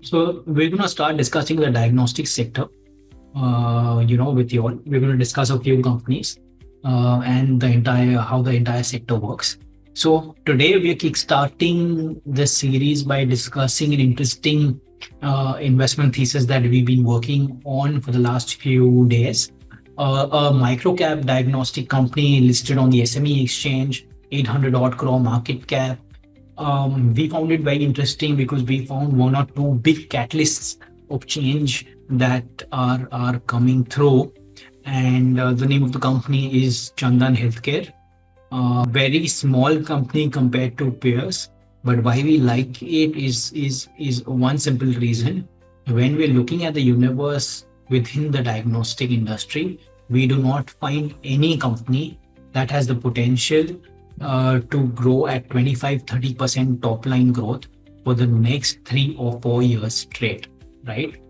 So we're going to start discussing the diagnostic sector. With you all, we're going to discuss a few companies and the entire how the entire sector works. So today we are kickstarting this series by discussing an interesting investment thesis that we've been working on for the last few days. A microcap diagnostic company listed on the SME exchange, 800 odd crore market cap. We found it very interesting because we found one or two big catalysts of change that are coming through. And the name of the company is Chandan Healthcare. Very small company compared to peers, but why we like it is one simple reason. When we're looking at the universe within the diagnostic industry, we do not find any company that has the potential to grow at 25-30% top line growth for the next 3 or 4 years straight, right?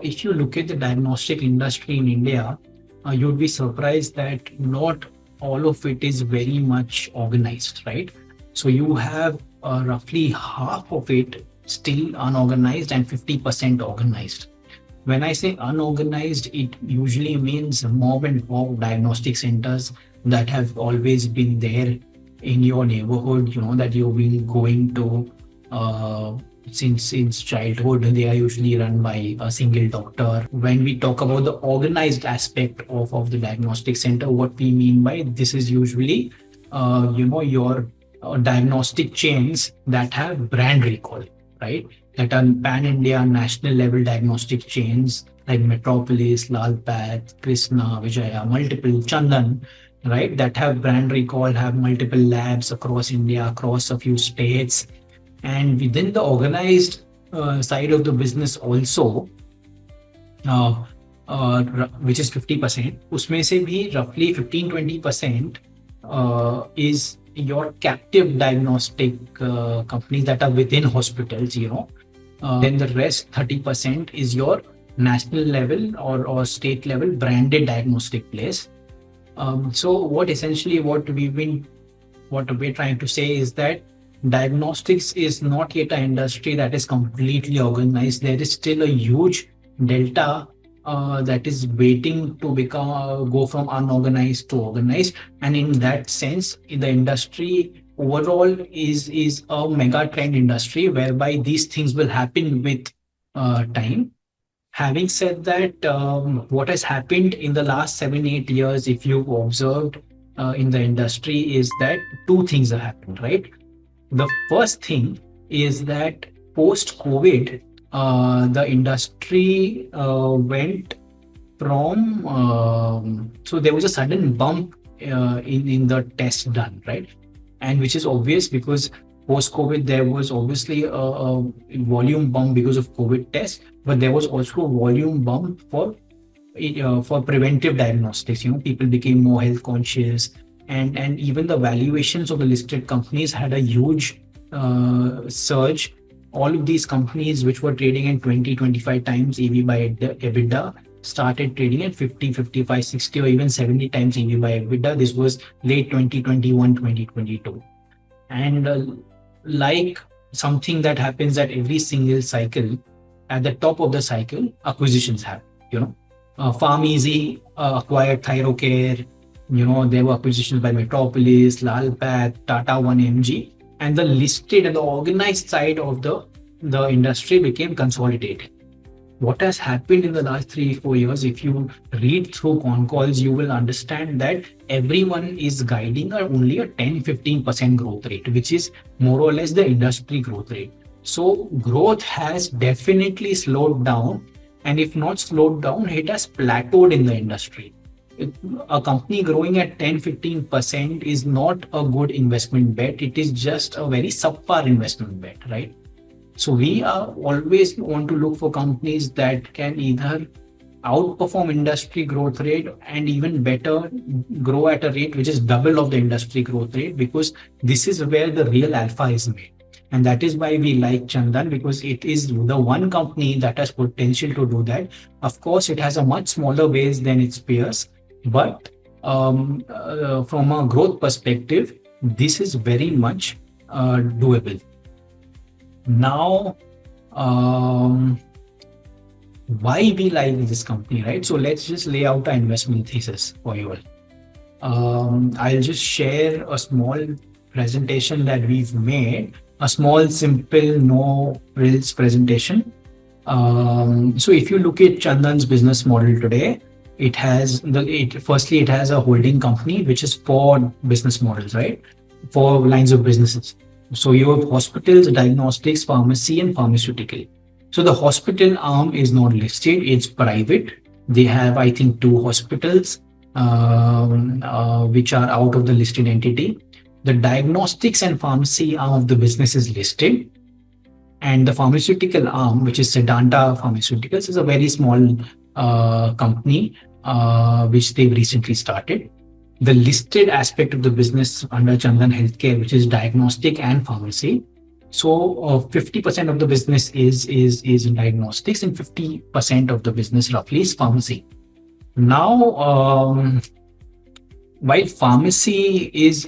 If you look at the diagnostic industry in India, you'd be surprised that not all of it is very much organized, right? So you have roughly half of it still unorganized and 50% organized. When I say unorganized, it usually means mob and pop diagnostic centers that have always been there in your neighborhood, that you've been going to since childhood. They are usually run by a single doctor. When we talk about the organized aspect of the diagnostic center, what we mean by this is usually your diagnostic chains that have brand recall, right? That are pan-India national level diagnostic chains like Metropolis, Lalpat, Krishna, Vijaya, multiple Chandan, right? That have brand recall, have multiple labs across India, across a few states. And within the organized side of the business also, uh, which is 50%, उसमें से भी roughly 15-20% is your captive diagnostic companies that are within hospitals, then the rest 30% is your national level or state level branded diagnostic place. So what we're trying to say is that diagnostics is not yet an industry that is completely organized. There is still a huge delta that is waiting to go from unorganized to organized. And in that sense, the industry overall is a mega trend industry whereby these things will happen with time. Having said that, what has happened in the last 7-8 years, if you've observed in the industry, is that two things have happened, right? The first thing is that post COVID, the industry went from so there was a sudden bump in the tests done, right? And which is obvious because post COVID there was obviously a volume bump because of COVID tests, but there was also a volume bump for preventive diagnostics. People became more health conscious, and even the valuations of the listed companies had a huge surge. All of these companies which were trading at 20-25 times EV by EBITDA started trading at 50, 55, 60 or even 70 times EV by EBITDA. This was late 2021, 2022. And like something that happens at every single cycle, at the top of the cycle, acquisitions happen. PharmEasy acquired ThyroCare. There were acquisitions by Metropolis, Lalpat, Tata 1mg, and the listed and the organized side of the industry became consolidated. What has happened in the last 3-4 years, if you read through con calls, you will understand that everyone is guiding only a 10-15% growth rate, which is more or less the industry growth rate. So growth has definitely slowed down, and if not slowed down, it has plateaued in the industry. A company growing at 10-15% is not a good investment bet. It is just a very subpar investment bet, right? So we are always want to look for companies that can either outperform industry growth rate and even better grow at a rate which is double of the industry growth rate, because this is where the real alpha is made. And that is why we like Chandan, because it is the one company that has potential to do that. Of course, it has a much smaller base than its peers, but from a growth perspective, this is very much doable. Now, um, why we like this company, right? So let's just lay out our investment thesis for you all. I'll just share a small presentation that we've made, a small, simple, no frills presentation. So if you look at Chandan's business model today, firstly it has a holding company which is four business models, right? Four lines of businesses. So you have hospitals, diagnostics, pharmacy, and pharmaceutical. So the hospital arm is not listed; it's private. They have, I think, two hospitals which are out of the listed entity. The diagnostics and pharmacy arm of the business is listed, and the pharmaceutical arm, which is Sedanta Pharmaceuticals, is a very small company which they've recently started. The listed aspect of the business under Chandan Healthcare, which is diagnostic and pharmacy. So 50% of the business is in diagnostics, and 50% of the business roughly is pharmacy. Now, while pharmacy is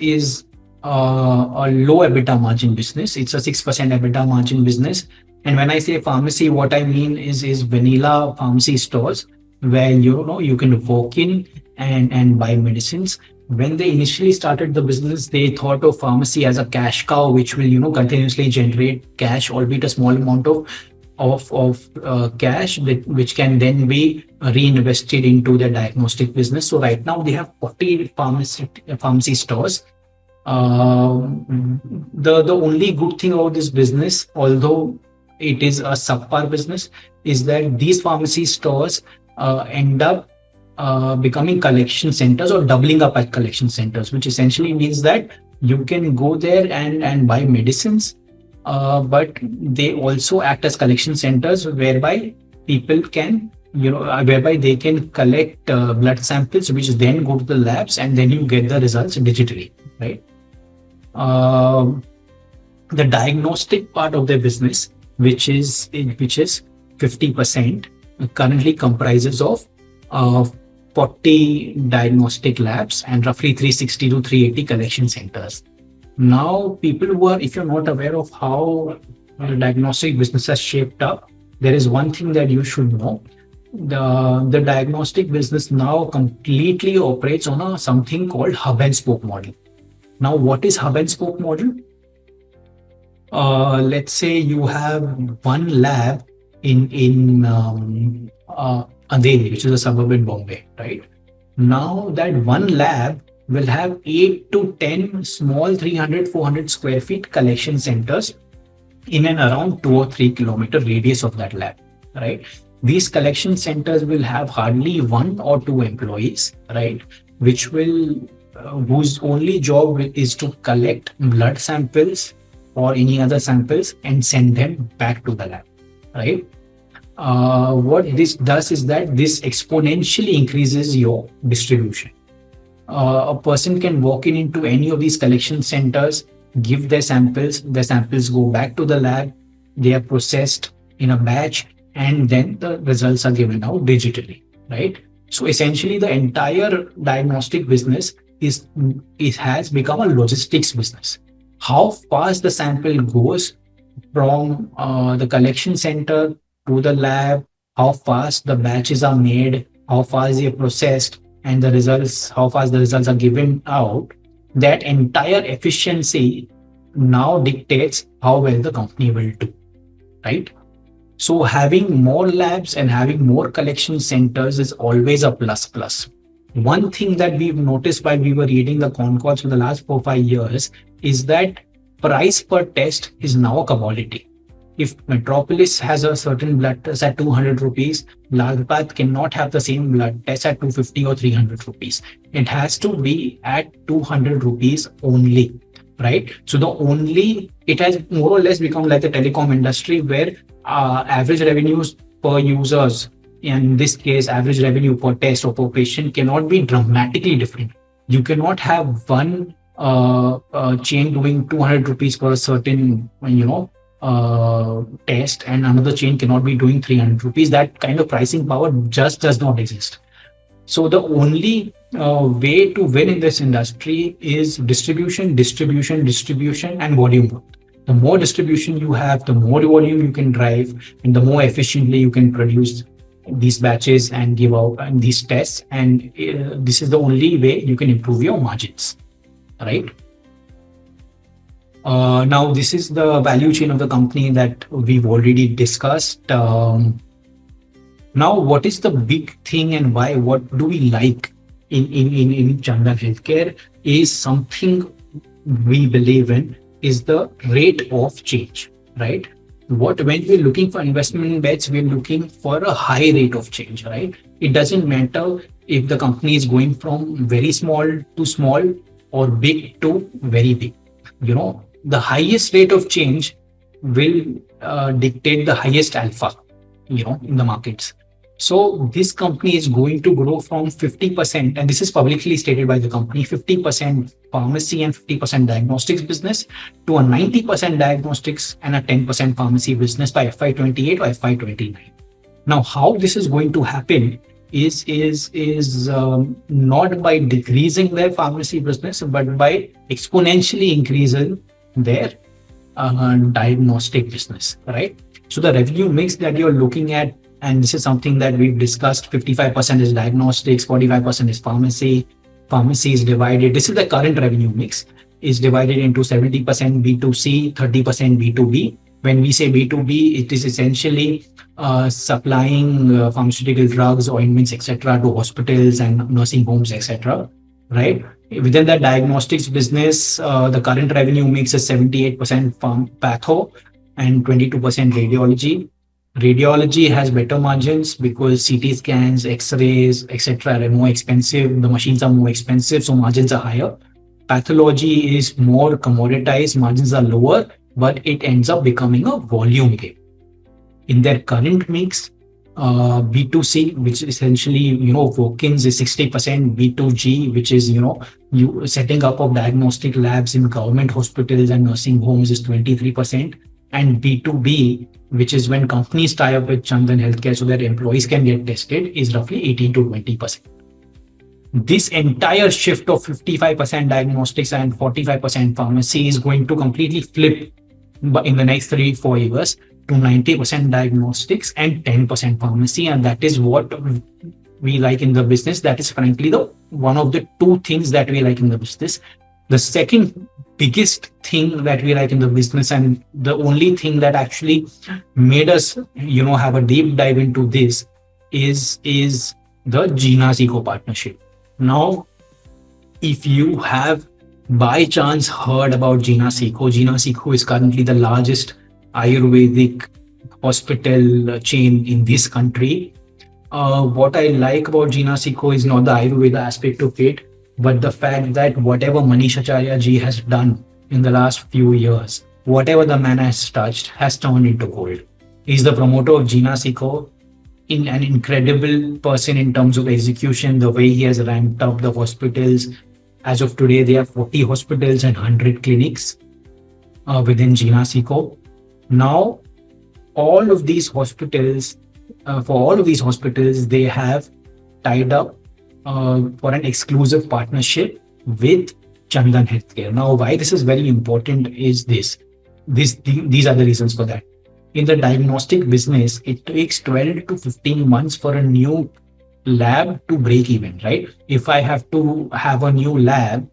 a low EBITDA margin business, it's a 6% EBITDA margin business. And when I say pharmacy, what I mean is vanilla pharmacy stores where you can walk in and buy medicines. When they initially started the business, they thought of pharmacy as a cash cow, which will continuously generate cash, albeit a small amount of cash which can then be reinvested into their diagnostic business. So right now they have 40 pharmacy stores. The only good thing about this business, although it is a subpar business, is that these pharmacy stores end up becoming collection centers or doubling up as collection centers, which essentially means that you can go there and buy medicines, but they also act as collection centers whereby people can whereby they can collect blood samples which then go to the labs, and then you get the results digitally, right? Um the diagnostic part of their business, which is 50%, currently comprises of uh, 40 diagnostic labs and roughly 360 to 380 collection centers. Now, people who are, if you're not aware of how the diagnostic business has shaped up, there is one thing that you should know. The diagnostic business now completely operates on a something called hub and spoke model. Now, what is hub and spoke model? Let's say you have one lab in Andheri, which is a suburb in Bombay, right? Now that one lab will have 8 to 10 small 300, 400 square feet collection centers in and around 2 or 3 kilometer radius of that lab, right? These collection centers will have hardly 1 or 2 employees, right? Which will whose only job is to collect blood samples or any other samples and send them back to the lab, right? What this does is that this exponentially increases your distribution. A person can walk in into any of these collection centers, give their samples go back to the lab, they are processed in a batch, and then the results are given out digitally, right? So essentially, the entire diagnostic business it has become a logistics business. How fast the sample goes from the collection center to the lab, how fast the batches are made, how fast they are processed, and how fast the results are given out, that entire efficiency now dictates how well the company will do, right? So having more labs and having more collection centers is always a plus plus. One thing that we've noticed while we were reading the con calls for the last 4 5 years is that price per test is now a commodity. If Metropolis has a certain blood test at 200 rupees, Lalpath cannot have the same blood test at 250 or 300 rupees. It has to be at 200 rupees only, right? So it has more or less become like the telecom industry where average revenues per users, in this case, average revenue per test or per patient cannot be dramatically different. You cannot have one chain doing 200 rupees for a certain, test, and another chain cannot be doing 300 rupees. That kind of pricing power just does not exist. So the only way to win in this industry is distribution, and volume growth. The more distribution you have, the more volume you can drive, and the more efficiently you can produce these batches and give out and these tests. And this is the only way you can improve your margins, right? Now, this is the value chain of the company that we've already discussed. Now, what is the big thing and why? What do we like in Chandan Healthcare is something we believe in is the rate of change, right? What when we're looking for investment bets, we're looking for a high rate of change, right? It doesn't matter if the company is going from very small to small or big to very big. You know, the highest rate of change will dictate the highest alpha, you know, in the markets. So this company is going to grow from 50%, and this is publicly stated by the company, 50% pharmacy and 50% diagnostics business to a 90% diagnostics and a 10% pharmacy business by FY28 or FY29. Now, how this is going to happen is not by decreasing their pharmacy business, but by exponentially increasing their diagnostic business, right? So the revenue mix that you're looking at, and this is something that we've discussed, 55% is diagnostics, 45% is pharmacy. Pharmacy is divided, this is the current revenue mix, is divided into 70% B2C, 30% B2B. When we say B2B, it is essentially supplying pharmaceutical drugs, ointments, etc. to hospitals and nursing homes, etc. Right? Within the diagnostics business, the current revenue mix is 78% patho and 22% radiology. Radiology has better margins because CT scans, X-rays, etc. are more expensive. The machines are more expensive, so margins are higher. Pathology is more commoditized, margins are lower, but it ends up becoming a volume game. In their current mix, B2C, which essentially, you know, walk-ins is 60%, B2G, which is, you know, you setting up of diagnostic labs in government hospitals and nursing homes is 23%, and B2B, which is when companies tie up with Chandan Healthcare so that employees can get tested, is roughly 18 to 20%. This entire shift of 55% diagnostics and 45% pharmacy is going to completely flip in the next 3-4 years to 90% diagnostics and 10% pharmacy, and that is what we like in the business. That is frankly the one of the two things that we like in the business. The second biggest thing that we like in the business, and the only thing that actually made us, you know, have a deep dive into this is the Gina Zico partnership. Now, if you have by chance heard about Gina Zico is currently the largest Ayurvedic hospital chain in this country. What I like about Gina Zico is not the Ayurveda aspect of it, but the fact that whatever Manish Acharya ji has done in the last few years, whatever the man has touched has turned into gold. He's the promoter of Gina Zico, in an incredible person in terms of execution, the way he has ramped up the hospitals. As of today, they have 40 hospitals and 100 clinics within Gina Zico. Now, all of these hospitals, they have tied up for an exclusive partnership with Chandan Healthcare. Now, why this is very important is these are the reasons for that. In the diagnostic business, it takes 12 to 15 months for a new lab to break even, right? If I have to have a new lab,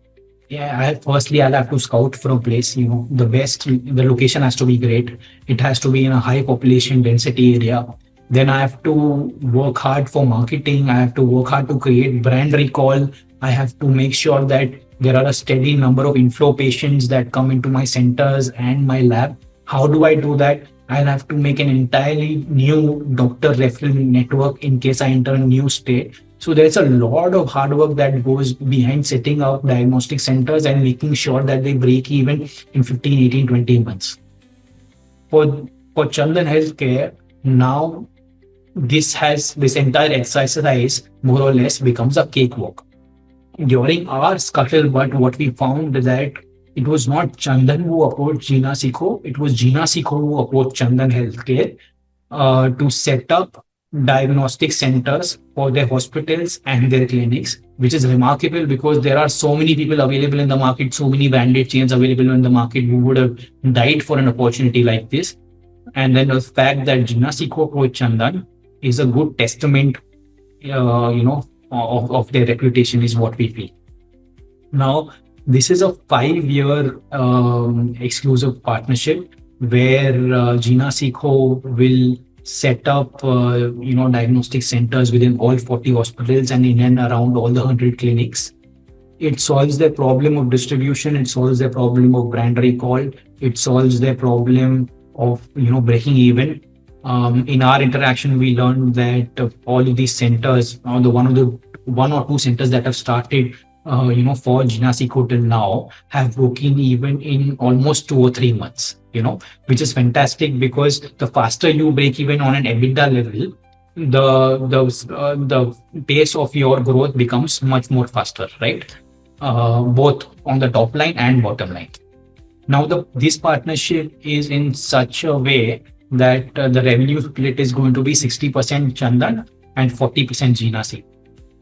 I'll have to scout for a place, you know, the location has to be great. It has to be in a high population density area. Then I have to work hard for marketing. I have to work hard to create brand recall. I have to make sure that there are a steady number of inflow patients that come into my centers and my lab. How do I do that? I'll have to make an entirely new doctor referral network in case I enter a new state. So there's a lot of hard work that goes behind setting up diagnostic centers and making sure that they break even in 15, 18, 20 months. For Chandan Healthcare, now this entire exercise more or less becomes a cakewalk. During our scuttlebutt, what we found that it was not Chandan who approached Gina Zico, it was Gina Zico who approached Chandan Healthcare to set up diagnostic centers for their hospitals and their clinics, which is remarkable because there are so many people available in the market, so many branded chains available in the market who would have died for an opportunity like this. And then the fact that Jinasiko approach Chandan is a good testament, of their reputation is what we feel. Now, this is a 5-year exclusive partnership where Gina Sikho will set up, diagnostic centers within all 40 hospitals and in and around all the 100 clinics. It solves their problem of distribution. It solves their problem of brand recall. It solves their problem of breaking even. In our interaction, we learned that all of these centers, or the one or two centers that have started, for Jinasiko till now, have broken even in almost 2 or 3 months. Which is fantastic because the faster you break even on an EBITDA level, the pace of your growth becomes much more faster, right? Both on the top line and bottom line. Now, this partnership is in such a way that the revenue split is going to be 60% Chandan and 40% Jinasi.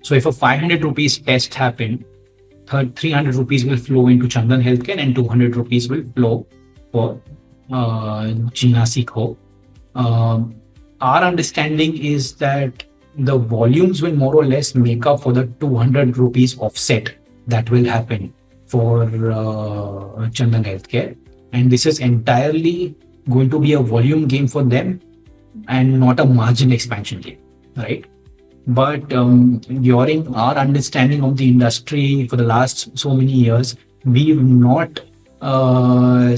So if a 500 rupees test happened, 300 rupees will flow into Chandan Healthcare and 200 rupees will flow for Jinasi Co. Our understanding is that the volumes will more or less make up for the 200 rupees offset that will happen for Chandan Healthcare. And this is entirely going to be a volume game for them and not a margin expansion game, right? But during our understanding of the industry for the last so many years, we've not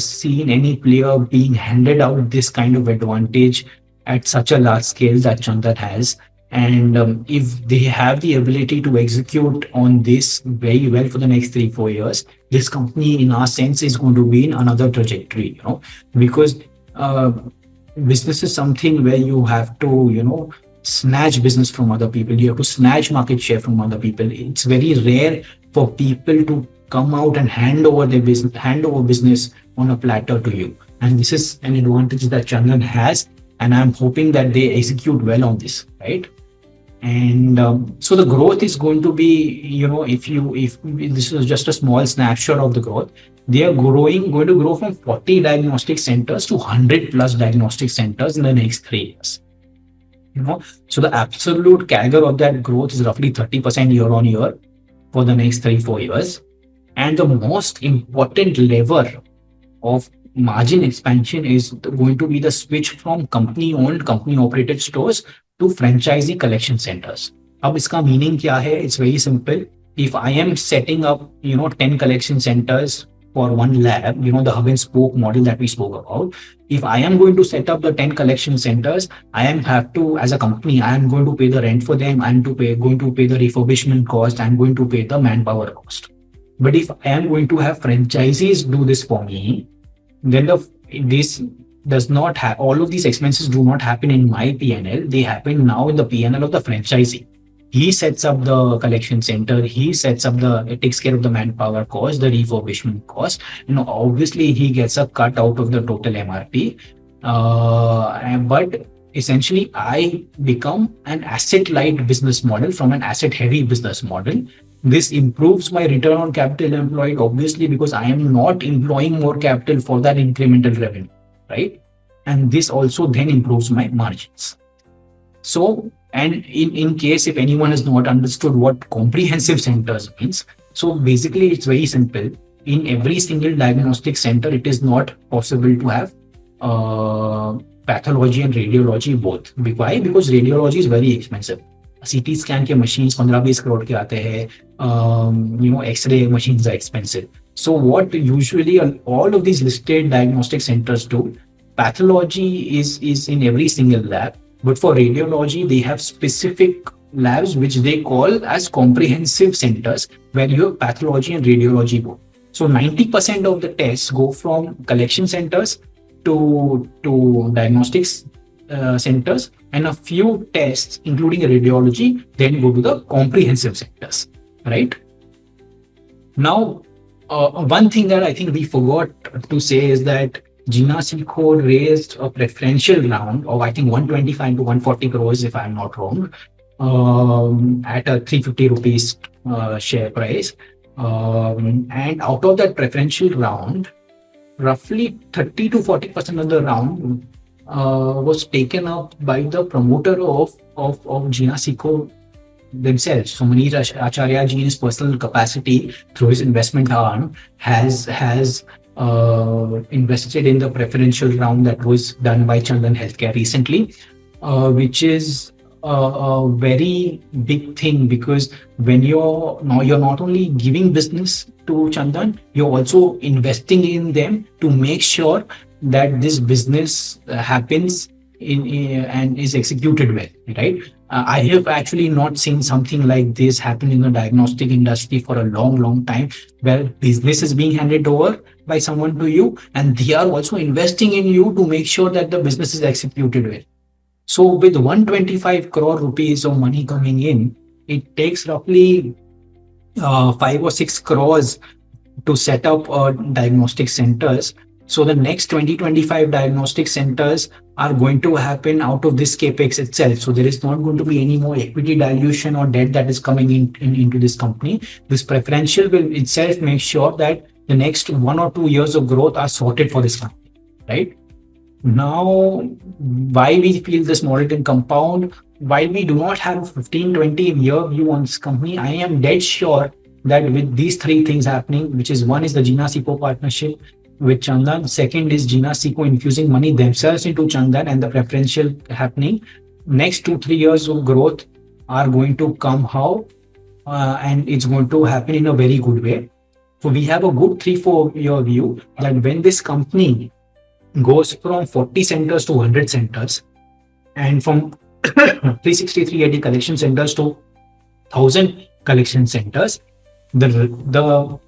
seen any player being handed out this kind of advantage at such a large scale that Chandan has. And if they have the ability to execute on this very well for the next 3-4 years, this company, in our sense, is going to be in another trajectory, because business is something where you have to, snatch business from other people. You have to snatch market share from other people. It's very rare for people to come out and hand over business on a platter to you. And this is an advantage that Chandan has. And I'm hoping that they execute well on this, right? And so the growth is going to be, if this is just a small snapshot of the growth, they are going to grow from 40 diagnostic centers to 100 plus diagnostic centers in the next 3 years. So the absolute CAGR of that growth is roughly 30% year on year for the next 3-4 years. And the most important lever of margin expansion is going to be the switch from company-owned, company-operated stores to franchisee collection centers. अब इसका meaning क्या है? It's very simple. If I am setting up, 10 collection centers for one lab, the hub and spoke model that we spoke about. If I am going to set up the 10 collection centers, as a company, I am going to pay the rent for them. I'm going to pay the refurbishment cost. I'm going to pay the manpower cost. But if I am going to have franchisees do this for me, then this does not have, all of these expenses do not happen in my P&L. They happen now in the P&L of the franchisee. He sets up the collection center. He takes care of the manpower cost, the refurbishment cost. Obviously he gets a cut out of the total MRP. But essentially I become an asset-light business model from an asset-heavy business model. This improves my return on capital employed, obviously, because I am not employing more capital for that incremental revenue, right? And this also then improves my margins. So, and in case if anyone has not understood what comprehensive centers means, so basically it's very simple. In every single diagnostic center, it is not possible to have pathology and radiology both. Why? Because radiology is very expensive. CT scan के machines 15-20 crore के आते हैं, X-ray machines are expensive. So what usually all of these listed diagnostic centers do, pathology is in every single lab, but for radiology they have specific labs which they call as comprehensive centers where you have pathology and radiology both. So 90% of the tests go from collection centers to diagnostics centers, and a few tests, including radiology, then go to the comprehensive centers, right? Now, one thing that I think we forgot to say is that Gina Seco raised a preferential round of I think 125 to 140 crores, if I'm not wrong, at a 350 rupees share price. And out of that preferential round, roughly 30 to 40% of the round was taken up by the promoter of Gina Seco themselves. So Manish Acharya ji, in his personal capacity through his investment arm, has invested in the preferential round that was done by Chandan Healthcare recently, which is a very big thing, because when you're not only giving business to Chandan, you're also investing in them to make sure that this business happens and is executed well, right? I have actually not seen something like this happen in the diagnostic industry for a long, long time, where business is being handed over by someone to you, and they are also investing in you to make sure that the business is executed well. So, with 125 crore rupees of money coming in, it takes roughly 5 or 6 crores to set up diagnostic centers. So the next 2025 diagnostic centers are going to happen out of this capex itself. So there is not going to be any more equity dilution or debt that is coming into this company. This preferential will itself make sure that the next 1 or 2 years of growth are sorted for this company, right? Now, why we feel this model can compound, while we do not have a 15-20 year view on this company, I am dead sure that with these three things happening, which is, one is the Gina Seco partnership with Chandan, second is Gina Seco infusing money themselves into Chandan and the preferential happening, next 2-3 years of growth are going to come how, and it's going to happen in a very good way. So we have a good 3-4 year view that when this company goes from 40 centers to 100 centers, and from 360 collection centers to 1,000 collection centers, the the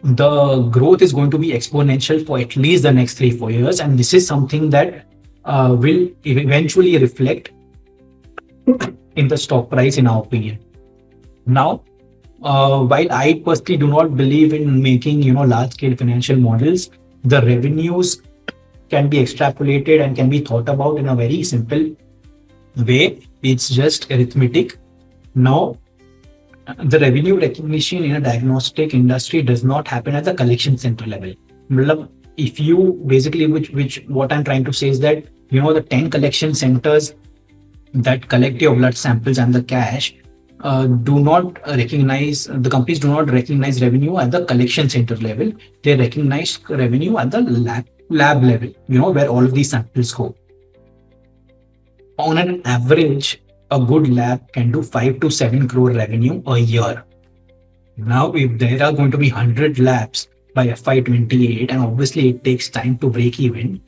the growth is going to be exponential for at least the next 3-4 years, and this is something that will eventually reflect in the stock price, in our opinion. Now, while I personally do not believe in making large scale financial models, the revenues can be extrapolated and can be thought about in a very simple way. It's just arithmetic. Now, the revenue recognition in a diagnostic industry does not happen at the collection center level. If you basically, which what I'm trying to say is that the 10 collection centers that collect your blood samples and the cash do not recognize, the companies do not recognize revenue at the collection center level. They recognize revenue at the lab level, where all of these samples go. On an average, a good lab can do 5 to 7 crore revenue a year. Now, if there are going to be 100 labs by FY28, and obviously it takes time to break even,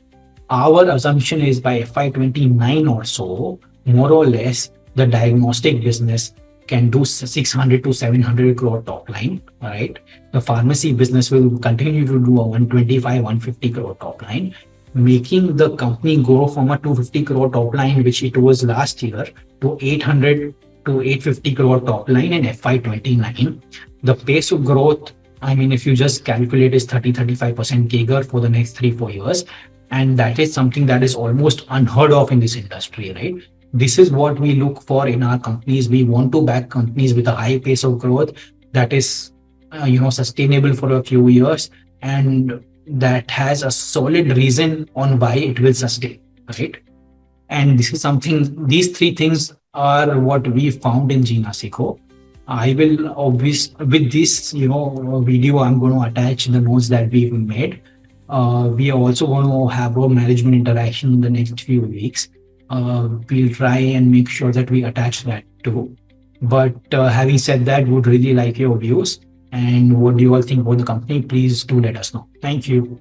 our assumption is by FY29 or so, more or less, the diagnostic business can do 600 to 700 crore top line, right? The pharmacy business will continue to do a 125, 150 crore top line, making the company grow from a 250 crore top line, which it was last year, to 800 to 850 crore top line in FY29. The pace of growth, I mean, if you just calculate, is 30-35% CAGR for the next 3-4 years. And that is something that is almost unheard of in this industry, right? This is what we look for in our companies. We want to back companies with a high pace of growth that is, sustainable for a few years, and that has a solid reason on why it will sustain, right? And this is something, these three things are what we found in Gina Seco. I will with this, video, I'm going to attach the notes that we've made. We are also going to have a management interaction in the next few weeks. We'll try and make sure that we attach that too. But having said that, would really like your views, and what do you all think about the company? Please do let us know. Thank you.